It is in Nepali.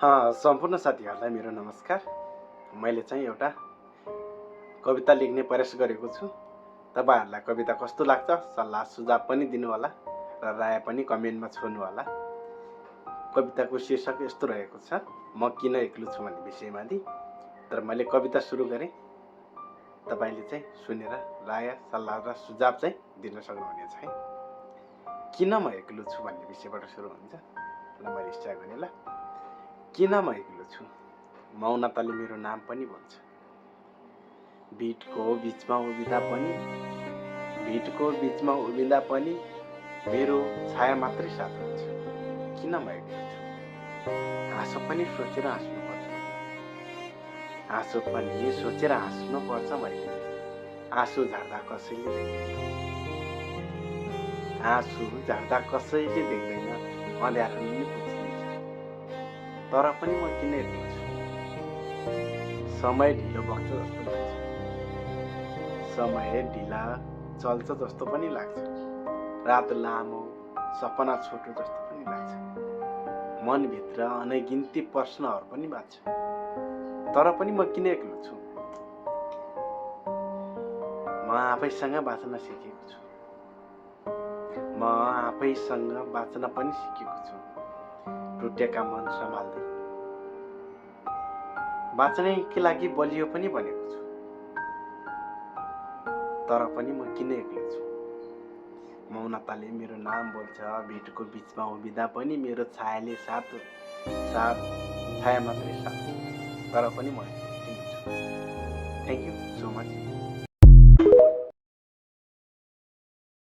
सम्पूर्ण साथीहरूलाई मेरो नमस्कार। मैले चाहिँ एउटा कविता लेख्ने प्रयास गरेको छु। तपाईहरुलाई कविता कस्तो लाग्छ सल्लाह सुझाव पनि दिनु होला र राय पनि कमेन्टमा छोड्नु होला। कविताको शीर्षक यस्तो रहेको छ, म किन एक्लो छु भन्ने विषयमा दि। तर मैले कविता सुरु गरेँ, तपाईले चाहिँ सुनेर राय सल्लाह र सुझाव चाहिँ दिन सक्नुहुनेछ है। किन म एक्लो छु भन्ने विषयबाट सुरु हुन्छ ल। मैले स्टार्ट गर्ने ल। किन म एक्लो छु, मौनताले मेरो नाम पनि भन्छ। भिडको बीचमा उभिँदा पनि मेरो छाया मात्रै साथ हुन्छ। किन म एक्लो छु, आँसु पनि सोचेर हाँस्नु पर्छ मैले। आँसु झार्दा कसैले देख्दैन, अँध्यारो नि पुछ्दैछ। तर पनि म किन एक्लो छु, समय ढिलो बग्छ जस्तो लाग्छ, समय ढिला चल्छ जस्तो पनि लाग्छ, रात लामो सपना छोटो जस्तो पनि लाग्छ, मनभित्र अनगिन्ती प्रश्नहरू पनि बाँच्छ। तर पनि म किन एक्लो छु, म आफैसँग बाँच्न सिकेको छु, पनि सिकेको छु। टुटेका मन सम्हाल्दै बाँच्नैका लागि बलियो पनि बनेको छु। तर पनि म किन एक्लो छु, मौनताले मेरो नाम बोल्छ। भिडको बीचमा उभिँदा पनि मेरो छायाले छाया मात्रै साथ। तर पनि म किन छु। Thank you so much.